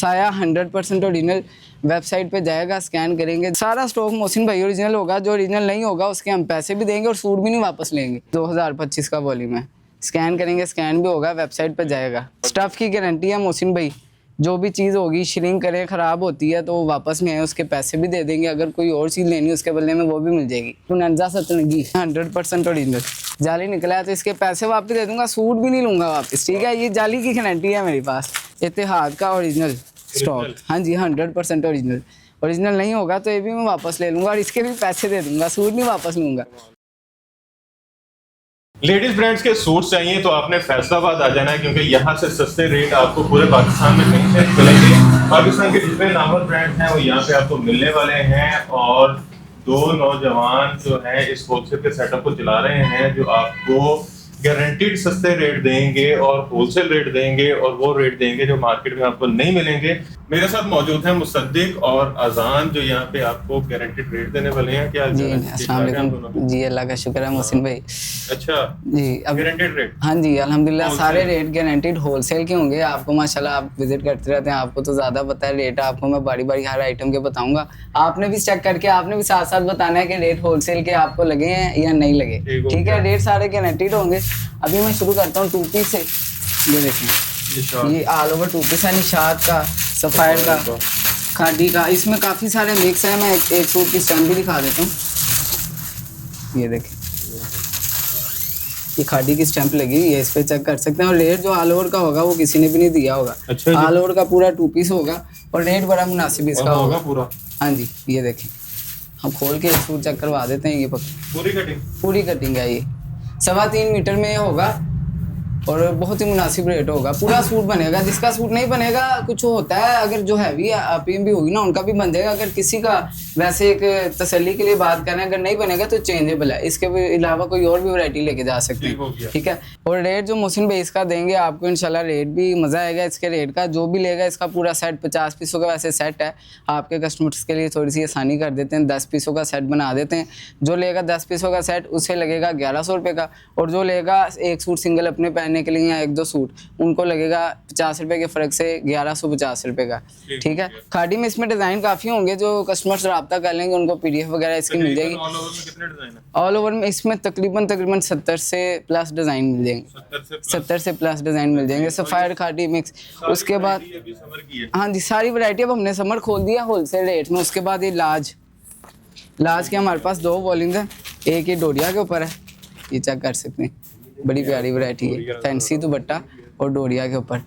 साया 100% original. Website पे जाएगा, स्कैन करेंगे, सारा स्टॉक मोहसिन भाई ओरिजिनल होगा। जो ओरिजिनल नहीं होगा उसके हम पैसे भी देंगे और सूट भी नहीं वापस लेंगे। 2025 का वॉल्यूम है। स्कैन करेंगे, स्कैन भी होगा, वेबसाइट पे जाएगा। स्टफ़ की गारंटी है मोहसिन भाई। जो भी चीज़ होगी श्रिंक करे, ख़राब होती है तो वापस नहीं आए, उसके पैसे भी दे देंगे। अगर कोई और चीज़ लेनी है उसके बदले में वो भी मिल जाएगी। पुनंजा सतरंगी 100% ओरिजिनल। जाली निकला है तो इसके पैसे वापस दे दूंगा, सूट भी नहीं लूँगा वापस। ठीक है, ये जाली की गारंटी है मेरे पास। इतिहाद का ओरिजिनल स्टॉक, हाँ जी 100% ओरिजिनल। ओरिजिनल नहीं होगा तो ये भी मैं वापस ले लूँगा और इसके भी पैसे दे दूँगा, सूट नहीं वापस लूँगा। लेडीज ब्रांड्स के सूट चाहिए तो आपने फैसलाबाद आ जाना है, क्योंकि यहाँ से सस्ते रेट आपको पूरे पाकिस्तान में कहीं से मिलेंगे। पाकिस्तान के जितने नामवर ब्रांड हैं वो यहाँ पे आपको मिलने वाले हैं, और दो नौजवान जो हैं इस होलसेल के सेटअप को चला रहे हैं, जो आपको गारंटीड सस्ते रेट देंगे और होलसेल रेट देंगे, और वो रेट देंगे जो मार्केट में आपको नहीं मिलेंगे। मेरे साथ मौजूद है मुसद्दिक और अजान, जो यहाँ पे आपको गारंटीड रेट देने वाले हैं। क्या जी अस्सलाम वालेकुम। जी अल्लाह का शुक्र है मोहसिन भाई। अच्छा जी अब गारंटीड रेट? हाँ जी अल्हम्दुलिल्लाह सारे रेट गारंटीड होलसेल के होंगे। आपको माशाल्लाह आप विजिट करते रहते हैं, आपको तो ज़्यादा पता है। रेट आपको मैं बारी बारी हर आइटम के बताऊंगा। आपने भी चेक करके आपने भी साथ साथ बताना है कि रेट होलसेल के आपको लगे हैं या नहीं लगे। ठीक है, रेट सारे गारंटीड होंगे। अभी मैं शुरू करता हूँ टू पीस से। ये देखें, ये ऑल ओवर टू पीस है, निशात का, सफ़ायर का, खादी का। इसमें काफ़ी सारे मिक्स हैं। मैं एक सूट की स्टैम्प भी दिखा देता हूँ। ये देखें, ये खादी की स्टैंप लगी हुई है, इस पे चेक कर सकते हैं। और रेट जो ऑल ओवर का होगा वो किसी ने भी नहीं दिया होगा। अच्छा, ऑल ओवर का पूरा टू पीस होगा और रेट बड़ा मुनासिब इसका होगा पूरा। हाँ जी, ये देखें, हम खोल के सूट चेक करवा देते हैं। ये पूरी कटिंग है। ये 3.25 मीटर में होगा और बहुत ही मुनासिब रेट होगा। पूरा सूट बनेगा। जिसका सूट नहीं बनेगा, कुछ होता है, अगर जो हैवी पीएम भी होगी ना उनका भी बन जाएगा। अगर किसी का वैसे एक तसल्ली के लिए बात करें, अगर नहीं बनेगा तो चेंजेबल है। इसके अलावा कोई और भी वैरायटी लेके जा सकते हैं। ठीक है, और रेट जो मोहसिन भाई इसका देंगे आपको इंशाल्लाह, रेट भी मज़ा आएगा इसके रेट का। जो भी लेगा इसका पूरा सेट 50 पीसों का वैसे सेट है। आपके कस्टमर्स के लिए थोड़ी सी आसानी कर देते हैं, 10 पीसों का सेट बना देते हैं। जो लेगा 10 पीसों का सेट उसे लगेगा 1100 रुपये का, और जो लेगा एक सूट सिंगल अपने पहनने के लिए या एक दो सूट, उनको लगेगा 50 रुपये के फ़र्क से 1150 रुपये का। ठीक है, खादी में इसमें डिज़ाइन काफ़ी होंगे। जो कस्टमर्स रब्ता कर लेंगे उनको PDF वगैरह इसकी मिल जाएगी। ऑल ओवर में इसमें तकरीबन 70 से प्लस डिज़ाइन मिल जाएंगे। 70 से प्लस डिज़ाइन मिल जाएंगे। Sapphire khadi mix. उसके बाद हाँ जी सारी वैरायटी अब हमने समर खोल दिया होलसेल रेट में। उसके बाद ये लाज के हमारे पास 2 वॉल्यूम्स हैं। एक ये डोरिया के ऊपर है, ये चेक कर सकते हैं, बड़ी प्यारी वैरायटी है। फैंसी दुपट्टा और डोरिया के ऊपर।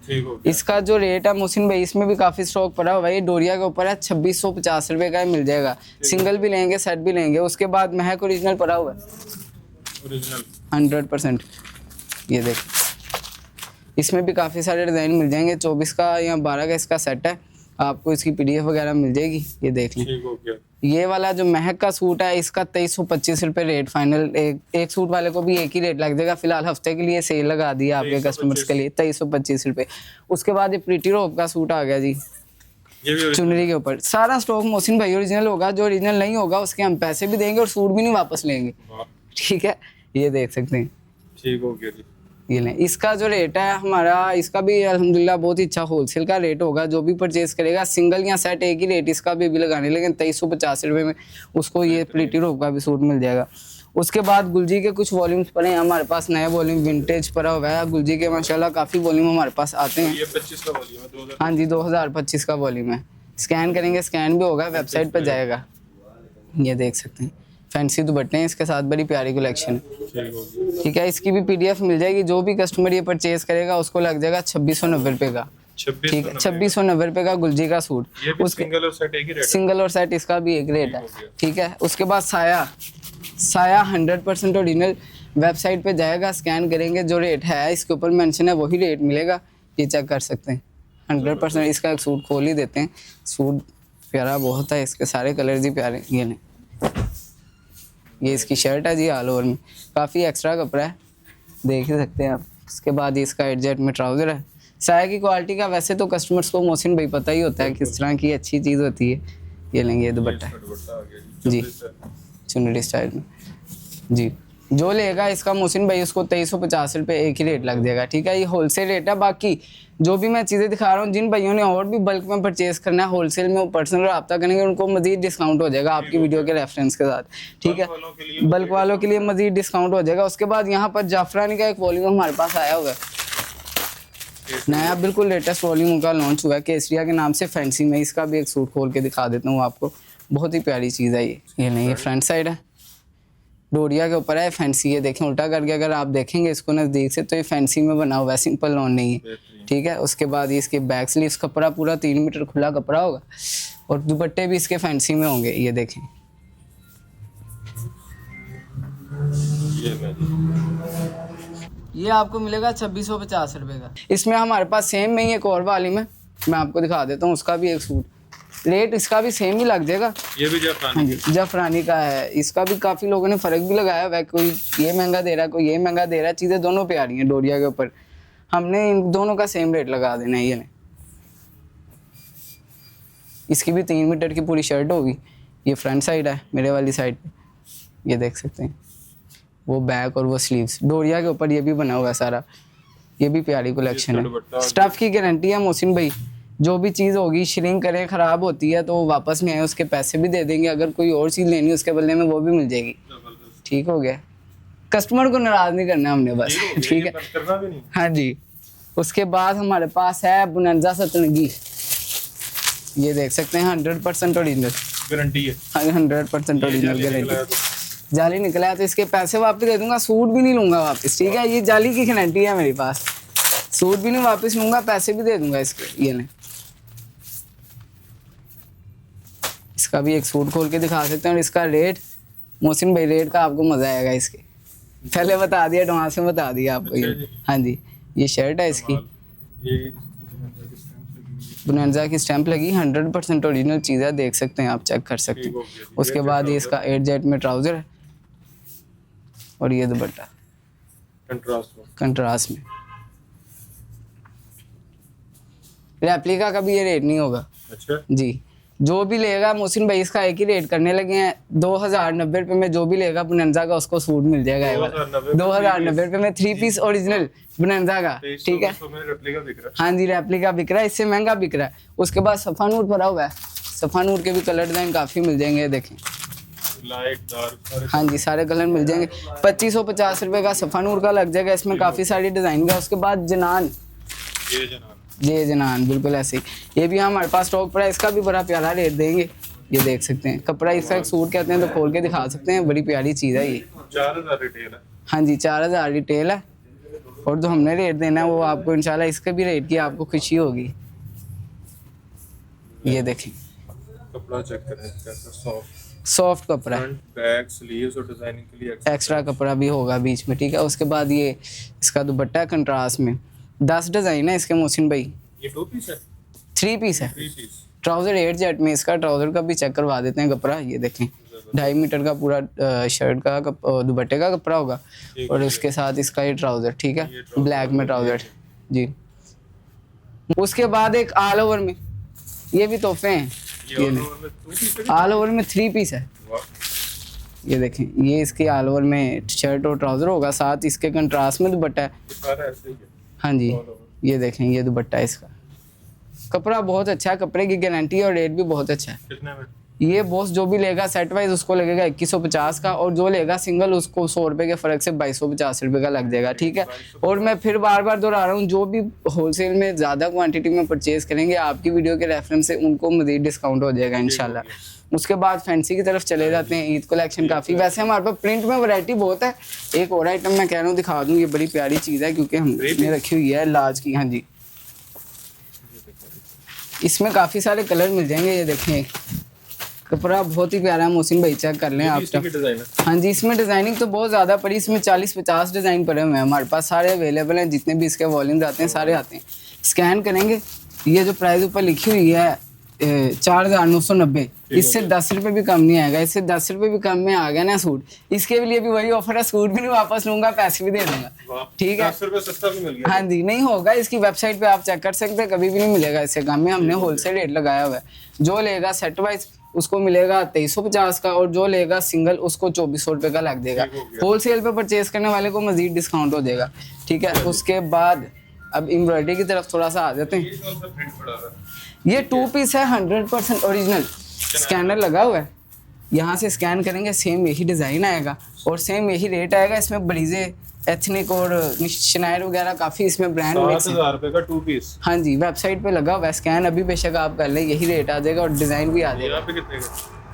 इसका जो रेट है मोहसिन भाई, इसमें भी काफ़ी स्टॉक पड़ा हुआ है। ये डोरिया के ऊपर है, 2650 रुपये का मिल जाएगा। सिंगल भी लेंगे, सेट भी लेंगे। उसके बाद महक ओरिजिनल पड़ा हुआ है, 100%। ये देख, इसमें भी काफ़ी सारे डिज़ाइन मिल जाएंगे। 24 का या 12 का इसका सेट है। आपको इसकी PDF वगैरह मिल जाएगी। ये देख लें। ये वाला जो महक का सूट है इसका 2325 रुपये रेट फाइनल। एक सूट वाले को भी एक ही रेट लग जाएगा। फिलहाल हफ्ते के लिए सेल लगा दी है आपके कस्टमर्स के लिए, 2325 रुपये। उसके बाद ये प्रीटी रोप का सूट आ गया जी, चुनरी के ऊपर। सारा स्टॉक मोहसिन भाई ओरिजिनल होगा। जो ओरिजिनल नहीं होगा उसके हम पैसे भी देंगे और सूट भी नहीं वापस लेंगे। ठीक है, ये देख सकते हैं। ठीक हो गया जी। ये लें। इसका जो रेट है हमारा, इसका भी अल्हम्दुलिल्लाह बहुत ही अच्छा होलसेल का रेट होगा। जो भी परचेज करेगा सिंगल या सेट एक ही रेट इसका भी लगाने, लेकिन 2350 रुपये में उसको ये प्रीटी रोप का भी सूट मिल जाएगा। उसके बाद गुलजी के कुछ वॉल्यूम्स पड़े हैं हमारे पास। नया वॉल्यूम विंटेज पड़ा हुआ है गुलजी के, माशाल्लाह काफ़ी वॉल्यूम हमारे पास आते हैं। ये 25 का वॉल्यूम है, 2000। हाँ जी 2025 का वॉल्यूम है। स्कैन करेंगे, स्कैन भी होगा, वेबसाइट पर जाएगा। ये देख सकते हैं, फैंसी दुपट्टे हैं इसके साथ, बड़ी प्यारी कलेक्शन। ठीक है, इसकी भी PDF मिल जाएगी। जो भी कस्टमर ये परचेज करेगा उसको लग जाएगा 2690 रुपये का। ठीक है, 2690 रुपये का गुलजी का सूट। उसके सिंगल और सेट इसका भी एक रेट है। ठीक है, उसके बाद साया 100% ओरिजिनल। वेबसाइट पे जाएगा, स्कैन करेंगे, जो रेट है इसके ऊपर मेंशन है वही रेट मिलेगा। ये चेक कर सकते हैं 100%। इसका एक सूट खोल ही देते हैं। सूट प्यारा बहुत है, इसके सारे कलर ही प्यारे। ये लें, ये इसकी शर्ट है जी, ऑल ओवर में काफ़ी एक्स्ट्रा कपड़ा है, देख ही सकते हैं आप। उसके बाद इसका एडजेट में ट्राउज़र है। साया की क्वालिटी का वैसे तो कस्टमर्स को मोहसिन भाई पता ही होता है किस तरह की अच्छी चीज़ होती है। ये लेंगे, ये दुपट्टा जी चुनरी स्टाइल में जी। जो लेगा इसका मोहसिन भाई उसको 2350 रुपये एक ही रेट लग जाएगा, ठीक है। ये होलसेल रेट है। बाकी जो भी मैं चीज़ें दिखा रहा हूँ, जिन भाइयों ने और भी बल्क में परचेज करना है होलसेल में, वो पर्सनल रब्ता करेंगे, उनको मजीद डिस्काउंट हो जाएगा आपकी वीडियो के रेफरेंस के साथ, ठीक है। बल्क वालों के लिए मजीद डिस्काउंट हो जाएगा। उसके बाद यहाँ पर जाफरानी का एक वॉल्यूम हमारे पास आया हुआ है नया, बिल्कुल लेटेस्ट वॉल्यूम का लॉन्च हुआ है केसरिया के नाम से, फैंसी में। इसका भी एक सूट खोल के दिखा देता हूँ आपको, बहुत ही प्यारी चीज़ है ये नहीं, ये फ्रंट साइड है, डोरिया के ऊपर है, फैंसी। ये देखें उल्टा करके अगर आप देखेंगे इसको नज़दीक से तो ये फैंसी में बना हुआ है, सिंपल लॉन नहीं है, ठीक है। उसके बाद ये इसके बैक स्लीव्स, कपड़ा पूरा 3 मीटर खुला कपड़ा होगा और दुपट्टे भी इसके फैंसी में होंगे। ये देखें, ये आपको मिलेगा 2650 रुपये का। इसमें हमारे पास सेम में ही एक और वाली में मैं आपको दिखा देता हूँ, उसका भी एक सूट, रेट इसका भी सेम ही लग जाएगा। ये भी जाफरानी, हाँ जी जाफरानी का है। इसका भी काफ़ी लोगों ने फ़र्क भी लगाया हुआ है, कोई ये महंगा दे रहा है, कोई ये महंगा दे रहा है। चीज़ें दोनों पे आ रही हैं डोरिया के ऊपर, हमने इन दोनों का सेम रेट लगा देना है। ये नहीं, इसकी भी 3 मीटर की पूरी शर्ट होगी। ये फ्रंट साइड है मेरे वाली साइड पे, ये देख सकते हैं, वो बैक और वो स्लीव्स डोरिया के ऊपर ये भी बना हुआ है सारा। ये भी प्यारी कलेक्शन है। स्टफ़ की गारंटी है मोहसिन भाई, जो भी चीज़ होगी श्रिंक करें ख़राब होती है तो वापस नहीं आए, उसके पैसे भी दे देंगे। अगर कोई और चीज़ लेनी है उसके बदले में वो भी मिल जाएगी, ठीक हो गया। कस्टमर को नाराज़ नहीं करना हमने बस, ठीक है। हाँ जी। उसके बाद हमारे पास है बुनंजा सतनगी, ये देख सकते हैं 100% ओरिजिनल गारंटी है, 100% ओरिजिनल गारंटी। जाली निकला है तो इसके पैसे वापस दे दूंगा, सूट भी नहीं लूँगा वापस, ठीक है। ये जाली की गारंटी है मेरे पास, सूट भी नहीं वापस लूँगा, पैसे भी दे दूंगा इसके। ये नहीं, इसका भी एक सूट खोल के दिखा सकते हैं। और इसका रेट मोहसिन भाई, रेट का आपको मज़ा आएगा इसके, पहले बता दिया, एडवांस में बता दिया आपको। ये हाँ जी, ये शर्ट है इसकी, बुनंजा की स्टैंप लगी, 100% ओरिजिनल चीज़ है, देख सकते हैं आप, चेक कर सकते हैं। उसके बाद ये इसका 8 जेट में ट्राउज़र है और ये दुपट्टा कंट्रास्ट में। रेप्लिका का भी ये रेट नहीं होगा। अच्छा जी, जो भी लेगा मोहसिन भाई इसका एक ही रेट करने लगे हैं, 2090 रुपये में जो भी लेगा बुनंजा का उसको सूट मिल जाएगा। 2090 रुपये में 3 पीस ओरिजिनल बुनंजा का, ठीक है। हाँ जी, रेप्लिका बिक रहा है, इससे महंगा बिक रहा है। उसके बाद सफ़ा नूर भरा हुआ है, सफ़ा नूर के भी कलर डिज़ाइन काफ़ी मिल जाएंगे, देखें लाइट डार्क, हाँ जी सारे कलर मिल जाएंगे। 2550 रुपये का सफ़ा नूर का लग जाएगा, इसमें काफ़ी सारी डिज़ाइन है। उसके बाद जनान, ये जनान बिल्कुल ऐसे ही, ये भी हमारे पास स्टॉक पड़ा है, इसका भी बड़ा प्यारा रेट देंगे। ये देख सकते हैं, कपड़ा इसका एक सूट कहते हैं तो खोल के दिखा सकते हैं, बड़ी प्यारी चीज़ है ये। 4000 रिटेल है, हाँ जी 4000 रिटेल है। और जो हमने रेट देना है वो आपको इंशाल्लाह इसके भी रेट की आपको खुशी होगी। ये देखें, कपड़ा चेक करें, सॉफ्ट कपड़ा, बैक स्लीव्स और डिजाइनिंग के लिए एक्स्ट्रा कपड़ा भी होगा बीच में, ठीक है। उसके बाद ये इसका दुपट्टा है कंट्रास्ट में, 10 डिज़ाइन है इसके मोहसिन भाई। ये 2 पीस है, 3 पीस है, ट्राउज़र 8 जेट में, इसका ट्राउज़र का भी चेक करवा देते हैं कपड़ा। ये देखें 2.5 मीटर का पूरा शर्ट का दुपट्टे का कपड़ा होगा और उसके साथ इसका ये ट्राउज़र, ठीक है, ब्लैक में ट्राउज़र जी। उसके बाद एक ऑल ओवर में, ये भी तोहफे हैं, ये ऑल ओवर में 3 पीस है। ये देखें, ये इसके ऑल ओवर में शर्ट और ट्राउज़र होगा, साथ इसके कंट्रास्ट में दुपट्टा है। हाँ जी, ये देखें, ये दुपट्टा है इसका, कपड़ा बहुत अच्छा है, कपड़े की गारंटी और रेट भी बहुत अच्छा है। कितने में? ये बॉस जो भी लेगा सेट वाइज उसको लगेगा 2150 का, और जो लेगा सिंगल उसको 100 रुपये के फ़र्क से 2250 रुपये का लग जाएगा, ठीक है। और मैं फिर बार बार दोहरा रहा हूँ, जो भी होलसेल में ज़्यादा क्वांटिटी में परचेज करेंगे आपकी वीडियो के रेफरेंस से उनको मज़ीद डिस्काउंट हो जाएगा इंशाल्लाह। उसके बाद फैंसी की तरफ चले जाते हैं, ईद कलेक्शन काफ़ी, वैसे हमारे पास प्रिंट में वैरायटी बहुत है। एक और आइटम मैं कह रहा हूँ दिखा दूँ, ये बड़ी प्यारी चीज़ है क्योंकि हमने रखी हुई है लाज की। हाँ जी, इसमें काफ़ी सारे कलर मिल जाएंगे। ये देखें, कपड़ा बहुत ही प्यारा है मोहसिन भाई, चेक कर लें आप। हाँ जी, इसमें डिज़ाइनिंग तो बहुत ज़्यादा पड़ी, इसमें 40-50 डिज़ाइन पड़े हुए हैं हमारे पास, सारे अवेलेबल हैं, जितने भी इसके वॉल्यूम्स आते हैं सारे आते हैं। स्कैन करेंगे, ये जो प्राइस ऊपर लिखी हुई है 4990, इससे 10 रुपये भी कम नहीं आएगा, इससे 10 रुपये भी कम में आ गया ना सूट। इसके लिए भी वही ऑफर है, सूट भी नहीं वापस लूँगा, पैसे भी दे दूँगा, ठीक है। 10 रुपये सस्ता भी मिल गया। हाँ जी, नहीं होगा, इसकी वेबसाइट पे आप चेक कर सकते हैं, कभी भी नहीं मिलेगा इससे कम में, हमने होलसेल रेट लगाया हुआ है। जो लेगा सेट वाइज उसको मिलेगा 2350 का, और जो लेगा सिंगल उसको 2400 रुपये का लग देगा। होलसेल पे परचेज करने वाले को मजीद डिस्काउंट हो जाएगा, ठीक है। उसके बाद अब एम्ब्रॉयडरी की तरफ थोड़ा सा आ जाते हैं। ये 2 पीस है 100% ओरिजिनल, स्कैनर लगा हुआ है, यहाँ से स्कैन करेंगे सेम यही डिज़ाइन आएगा और सेम यही रेट आएगा। इसमें बरीजे, एथनिक और शनायर वगैरह काफ़ी इसमें ब्रांड मिक्स है। 7000 रुपये का 2 पीस। हाँ जी, वेबसाइट पे लगा हुआ है स्कैन, अभी बेशक आप कर लें यही रेट आ जाएगा और डिज़ाइन भी आ जाएगा। यहाँ पे कितने का?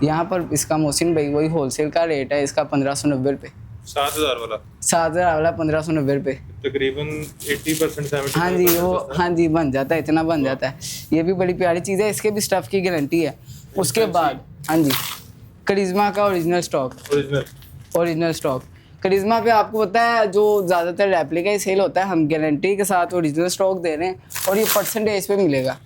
यहाँ पर इसका मोहसिन भाई वही होलसेल का रेट है, इसका 1590 रुपये। 7000 वाला 7000 वाला 1590 रुपये, तकरीबन 80% 70। हाँ जी वो, हाँ जी बन जाता है, इतना बन जाता है। ये भी बड़ी प्यारी चीज़ है, इसके भी स्टफ़ की गारंटी है। उसके बाद हाँ जी, करिश्मा का ओरिजिनल स्टॉक। करिश्मा पे आपको पता है जो ज़्यादातर रेप्लिका ही सेल होता है, हम गारंटी के साथ ओरिजिनल स्टॉक दे रहे हैं और ये परसेंटेज पे मिलेगा,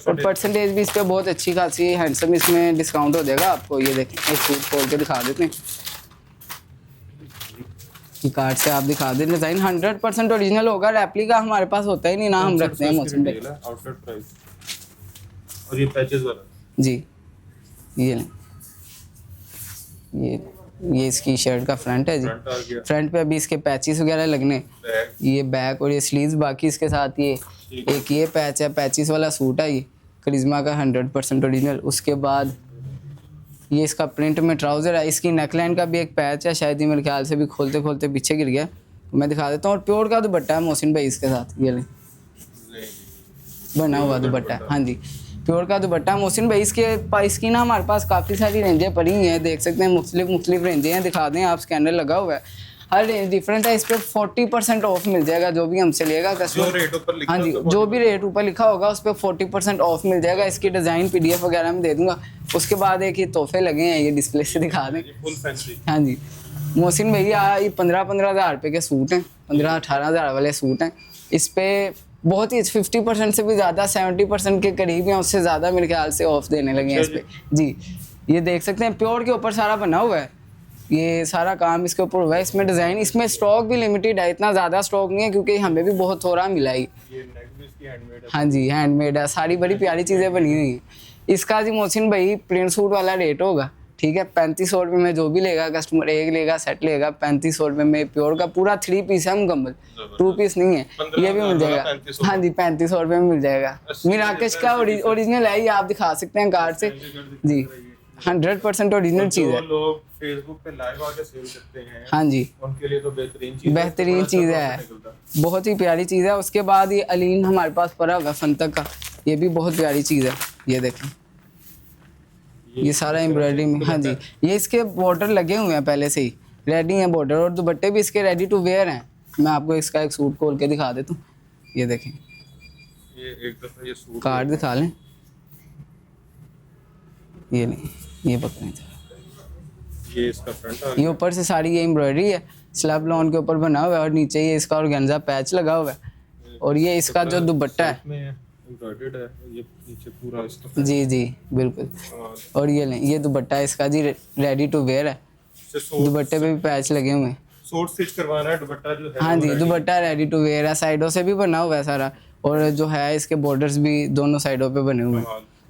और परसेंटेज भी इस पर बहुत अच्छी खासी हैंडसम इसमें डिस्काउंट हो जाएगा आपको। ये देखें, एक सूट खोल के दिखा देते हैं, कार्ड से आप दिखा दें। डिज़ाइन 100% ओरिजिनल होगा, रेप्लिका हमारे पास होता ही नहीं, ना हम रखते हैं मौसम पे। Outlet price. और ये पैचेस वाला जी, ये लें, ये इसकी शर्ट का फ्रंट है जी। फ्रंट पे अभी इसके पैचेस वगैरह लगने, ये बैक और ये स्लीव्स, बाकी इसके साथ ये एक ये पैच है, पैचेस वाला सूट है ये करिश्मा का 100% ओरिजिनल। उसके बाद ये इसका प्रिंट में ट्राउज़र है, इसकी नेकलाइन का भी एक पैच है, शायद ये मेरे ख्याल से भी खोलते खोलते पीछे गिर गया, मैं दिखा देता हूँ। और प्योर का दुपट्टा है मोहसिन भाई इसके साथ, ये लें बना हुआ दुपट्टा है, हाँ जी प्योर का दुपट्टा मोहसिन भाई। इसकी ना हमारे पास काफ़ी सारी रेंजें पड़ी हुई हैं, देख सकते हैं मुख्तलिफ रेंजें हैं, दिखा दें आप, स्कैनर लगा हुआ है, हर रेंज डिफरेंट है। इस पर 40% ऑफ मिल जाएगा जो भी हमसे लेगा कस्टमर। हाँ जी, जो भी रेट ऊपर लिखा होगा उस पर 40% ऑफ मिल जाएगा। इसकी डिज़ाइन PDF वगैरह में दे दूंगा। उसके बाद एक ये तोहफे लगे हैं, ये डिस्प्ले से दिखा दें। हाँ जी मोहसिन भैया, ये 15-15 हज़ार रुपये के सूट हैं, 15-18 हज़ार वाले सूट हैं। इस पर बहुत ही 50% से भी ज़्यादा, 70% के करीब या उससे ज़्यादा मेरे ख्याल से ऑफ देने लगे हैं इस पर जी। ये देख सकते हैं, प्योर के ऊपर सारा बना हुआ है, ये सारा काम इसके ऊपर हुआ है। इसमें डिज़ाइन, इसमें स्टॉक भी लिमिटेड है, इतना ज़्यादा स्टॉक नहीं है क्योंकि हमें भी बहुत थोड़ा मिला ही। हाँ जी हैंडमेड है, सारी बड़ी प्यारी चीज़ें बनी हुई हैं। इसका जी मोहसिन भाई प्रिंट सूट वाला रेट होगा, ठीक है, 3500 रुपये में जो भी लेगा कस्टमर, एक लेगा सेट लेगा 3500 रुपये में। प्योर का पूरा 3 पीस है मुकम्मल, 2 पीस नहीं है, ये भी मिल जाएगा। हाँ जी 3500 रुपये में मिल जाएगा। मिराकेश का ओरिजिनल है, ये आप दिखा सकते हैं कार्ड से जी, 100% ओरिजिनल चीज़ है। लोग फेसबुक पे लाइव आके सेल करते हैं, हाँ जी उनके लिए तो बेहतरीन चीज़ है, बहुत ही प्यारी चीज़ है। उसके बाद ये अलीन हमारे पास पड़ा होगा फंतक का, ये भी बहुत प्यारी चीज़ है, ये देखें, ये सारा एम्ब्रॉयडरी में। हाँ जी, ये इसके बॉर्डर लगे हुए हैं पहले से ही, रेडी हैं बॉर्डर, और दुपट्टे भी इसके रेडी टू वेयर हैं। मैं आपको इसका एक सूट खोल के दिखा देता हूँ, ये देखें, ये एक दफा ये सूट कार्ड दिखा लें, ये नहीं, ये पकड़ें, ये इसका फ्रंट, ये ऊपर से सारी ये एम्ब्रॉयडरी है, स्लैब लॉन के ऊपर बना हुआ है, और नीचे ये इसका ऑर्गेन्जा पैच लगा हुआ है, और ये इसका जो दुपट्टा है एम्ब्रॉयडर्ड है, ये नीचे पूरा इसका जी बिल्कुल। और ये लें, ये दुपट्टा इसका जी रेडी टू वेयर है, दुपट्टे पे भी पैच लगे हुए हैं। सूट स्टिच करवाना है, दुपट्टा जो है हाँ जी दुपट्टा रेडी टू वेयर है, साइडों से भी बना हुआ है सारा, और जो है इसके बॉर्डर्स भी दोनों साइडों पे बने हुए हैं,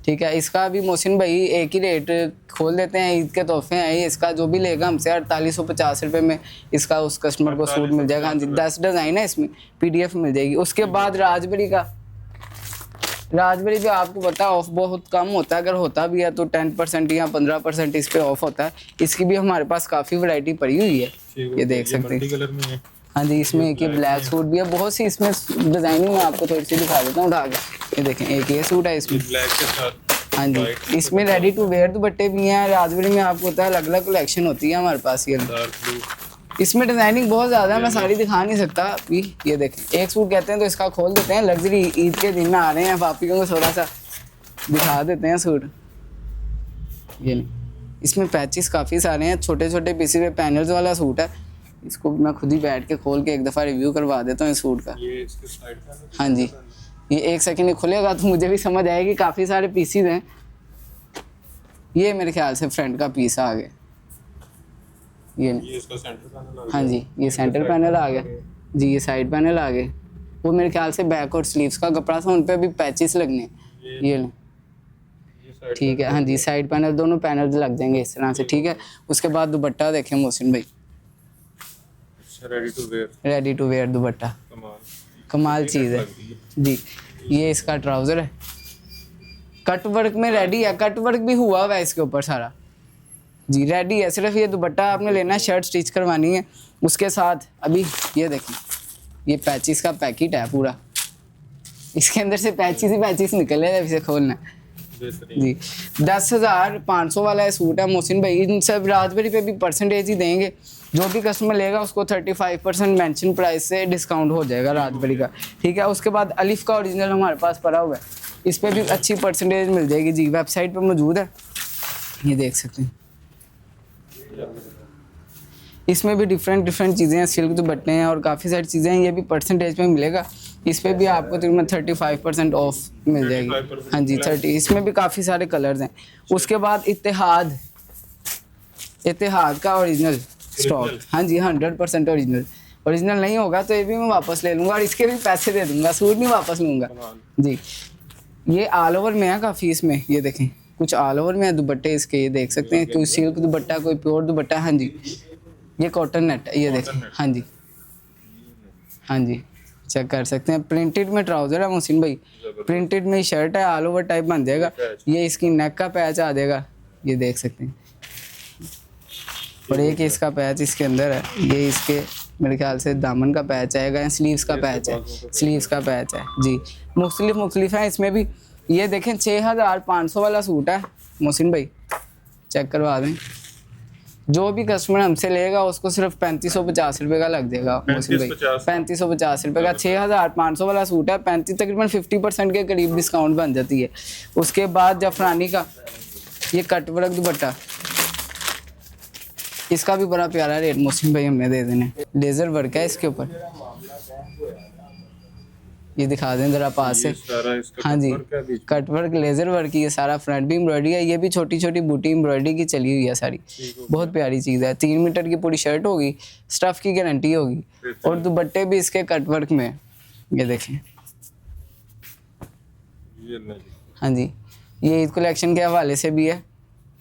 ठीक है। इसका भी मोहसिन भाई एक ही रेट खोल देते हैं, ईद के तोहफे हैं ये। इसका जो भी लेगा हमसे 4850 रुपये में इसका उस कस्टमर को सूट मिल जाएगा। हाँ जी 10 डिज़ाइन है इसमें, PDF मिल जाएगी। उसके बाद राजबरी भी आपको पता है ऑफ बहुत कम होता है, अगर होता भी है तो 10% या 15% इस पे ऑफ होता है। इसकी भी हमारे पास काफ़ी वैरायटी पड़ी हुई है, ये देख सकते हैं। कलर में है, हाँ जी, इसमें एक ये ब्लैक सूट भी है, बहुत सी इसमें डिज़ाइनिंग में आपको थोड़ी सी दिखा देता हूँ उठा के। ये देखें, एक ये सूट है इसमें ब्लैक के साथ, हाँ जी, इसमें रेडी टू वेयर दुपट्टे भी हैं। राजबरी में आपको पता है अलग अलग कलेक्शन होती है हमारे पास। ये इसमें डिज़ाइनिंग बहुत ज़्यादा है, मैं सारी दिखा नहीं सकता अभी। ये देखें, एक सूट कहते हैं तो इसका खोल देते हैं, लग्जरी ईद के दिन में आ रहे हैं, पापियों को थोड़ा सा दिखा देते हैं सूट। ये नहीं, इसमें पैचेस काफ़ी सारे हैं, छोटे छोटे पीसी पे पैनल्स वाला सूट है। इसको मैं खुद ही बैठ के खोल के एक दफ़ा रिव्यू करवा देता हूँ इस सूट का। ये इसके साइड का, हाँ जी, ये एक सेकंड ही खुलेगा तो मुझे भी समझ आएगी, काफ़ी सारे पीसीज हैं। ये मेरे ख्याल से फ्रंट का पीस आ गया, ये इसका सेंटर पैनल आ गया। हाँ जी, ये सेंटर पैनल आ गया जी, ये साइड पैनल आ गए। वो मेरे ख्याल से बैक और स्लीव्स का कपड़ा था, उन पे अभी पैचेस लगने। ये ठीक है। हाँ जी, साइड पैनल दोनों पैनल लग जाएंगे इस तरह से, ठीक है। उसके बाद दुपट्टा देखें मोहसिन भाई, रेडी टू वेयर दुपट्टा, कमाल चीज़ है जी। ये इसका ट्राउज़र है, कट वर्क में रेडी है, कट वर्क भी हुआ हुआ है इसके ऊपर सारा जी, रेडी है। सिर्फ ये दुपट्टा आपने लेना है, शर्ट स्टिच करवानी है उसके साथ। अभी ये देखें, ये पैचिस का पैकेट है पूरा, इसके अंदर से पैचिस ही पैचिस निकले हैं, इसे खोलना जी। 10,500 वाला है सूट है मोहसिन भाई। इन सब राजबेरी पे भी परसेंटेज ही देंगे, जो भी कस्टमर लेगा उसको 35% मेंशन प्राइस से डिस्काउंट हो जाएगा राजबेरी का, ठीक है। उसके बाद अलिफ का ओरिजिनल हमारे पास पड़ा हुआ है, इस पर भी अच्छी परसेंटेज मिल जाएगी जी, वेबसाइट पर मौजूद है, ये देख सकते हैं। इसमें भी डिफरेंट चीज़ें हैं, सिल्क दुपट्टे हैं और काफ़ी सारी चीज़ें हैं, ये भी परसेंटेज में मिलेगा। इस पर भी आपको तकरीबन 35% ऑफ मिल जाएगी। हाँ जी 30, इसमें भी काफ़ी सारे कलर्स हैं। उसके बाद इत्तेहाद का ओरिजिनल स्टॉक, हाँ जी 100% ओरिजिनल नहीं होगा तो ये भी मैं वापस ले लूँगा और इसके भी पैसे दे दूँगा, सूट नहीं वापस लूँगा जी। ये ऑल ओवर में है काफ़ी, इसमें ये देखें कुछ ऑल ओवर में है दुपट्टे इसके, ये देख सकते हैं, कोई सिल्क दुपट्टा, कोई प्योर दुपट्टा। हाँ जी, ये कॉटन नेट है, ये देखें। हाँ जी, हाँ जी चेक कर सकते हैं। प्रिंटेड में ट्राउज़र है मोहसिन भाई, प्रिंटेड में शर्ट है, ऑल ओवर टाइप बन जाएगा। ये इसकी नेक का पैच आ जाएगा, ये देख सकते हैं। और एक इसका पैच इसके अंदर है, ये इसके मेरे ख्याल से दामन का पैच आएगा या स्लीव्स का पैच है, स्लीव्स का पैच है जी। मुख्तलिफ है इसमें भी। ये देखें 6,500 वाला सूट है मोहसिन भाई, चेक करवा दें। जो भी कस्टमर हमसे लेगा उसको सिर्फ 3550 रुपये का लग जाएगा मोहसिन भाई, 3550 रुपये का 6,500 वाला सूट है। 35 तकरीबन 50% के करीब डिस्काउंट बन जाती है। उसके बाद जफरानी का ये कट वर्क दुपट्टा, इसका भी बड़ा प्यारा रेट मोहसिन भाई हमने दे देने। लेज़र वर्क है इसके ऊपर, ये दिखा दें जरा पास से। हाँ जी कट वर्क लेज़र वर्क, ये सारा फ्रंट भी एम्ब्रॉयडरी है, ये भी छोटी छोटी बूटी एम्ब्रॉयडरी की चली हुई है सारी, बहुत प्यारी चीज़ है। 3 मीटर की पूरी शर्ट होगी, स्टफ़ की गारंटी होगी और दुपट्टे भी इसके कट वर्क में, ये देखें। हाँ जी, ये ईद कलेक्शन के हवाले से भी है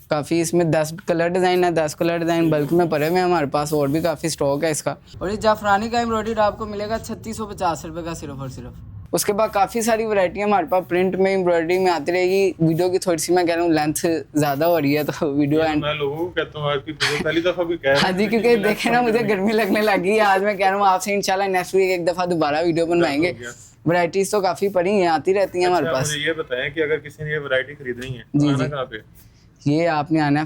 काफ़ी, इसमें 10 कलर डिज़ाइन है, 10 कलर डिज़ाइन बल्क में पड़े हुए हैं हमारे पास, और भी काफ़ी स्टॉक है इसका। और ये जाफरानी का एम्ब्रॉयडरी आपको मिलेगा 3650 रुपये का सिर्फ और सिर्फ। उसके बाद काफ़ी सारी वैरायटियाँ हमारे पास प्रिंट में एम्ब्रॉयडरी में आती रहेगी। वीडियो की थोड़ी सी मैं कह रहा हूँ लेंथ ज़्यादा हो रही है तो वीडियो एंड मैं लोगों को कहता हूँ आपकी पहली दफ़ा भी कह, हाँ जी क्योंकि देखे ना मुझे गर्मी लगने लगी। आज मैं कह रहा हूँ आपसे इंशाल्लाह नेक्स्ट वीक एक दफ़ा दोबारा वीडियो बनवाएंगे। वैरायटीज़ तो काफ़ी पड़ी हैं, आती रहती हैं हमारे पास। मुझे ये बताएं कि अगर किसी ने ये वैरायटी खरीदनी है तो आना कहाँ पे? ये आपने आना है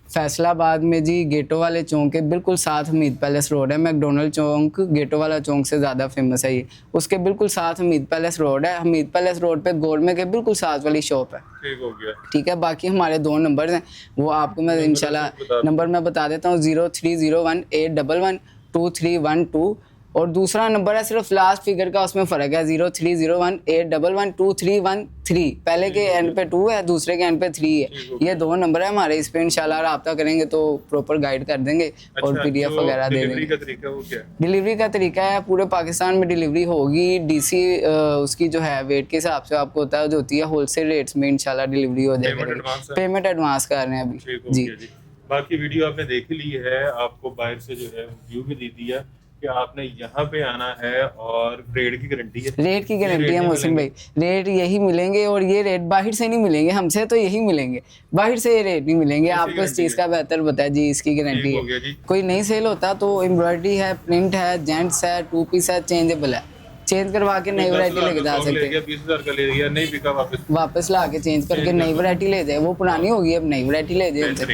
फैसलाबाद में जी, गेटो वाले चौक के बिल्कुल साथ हमीद पैलेस रोड है। मैकडोनल्ड चौक गेटो वाला चौक से ज़्यादा फेमस है ये, उसके बिल्कुल साथ हमीद पैलेस रोड है। हमीद पैलेस रोड पे गोलमे के बिल्कुल साथ वाली शॉप है। ठीक हो गया, ठीक है। बाकी हमारे 2 नंबर हैं, वो आपको मैं इंशाल्लाह नंबर मैं बता देता हूँ, 03018112 और दूसरा नंबर है सिर्फ लास्ट फिगर का उसमें फ़र्क है, 0301811213। पहले के एंड पे 2 है, दूसरे के एंड पे 3 है। ये 2 नंबर है हमारे, इस पे इंशाल्लाह रब्ता करेंगे तो प्रॉपर गाइड कर देंगे और PDF वगैरह दे देंगे। डिलीवरी का तरीका वो क्या है? डिलीवरी का तरीका है पूरे पाकिस्तान में डिलीवरी होगी। DC उसकी जो है वेट के हिसाब से आपको होता है, जो होती है होलसेल रेट्स में इंशाल्लाह डिलीवरी हो जाएगी। पेमेंट एडवांस कर रहे हैं अभी जी। बाकी वीडियो आपने देख ली है, आपको बाहर से जो है व्यू भी दी दिया कि आपने यहाँ पे आना है और रेट की गारंटी है। रेट की गारंटी है मोहसिन भाई, रेट यही मिलेंगे और ये रेट बाहर से नहीं मिलेंगे, हमसे तो यही मिलेंगे, बाहर से ये रेट नहीं मिलेंगे। आपको इस चीज़ का बेहतर बताया जी, इसकी गारंटी है। कोई नहीं सेल होता तो एम्ब्रॉयडरी है, प्रिंट है, जेंट्स है, 2 पीस है, चेंजेबल है, चेंज करवा के नई वैरायटी लेके जा सकते हैं। 20,000 का ले गया, नहीं बिका वापस ला के चेंज करके नई वैरायटी ले जाए। वो पुरानी होगी, अब नई वैरायटी ले जाए। तो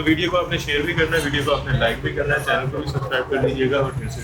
वीडियो को आपने शेयर भी करना है, वीडियो को आपने लाइक भी करना है, चैनल को भी सब्सक्राइब कर लीजिएगा और फिर से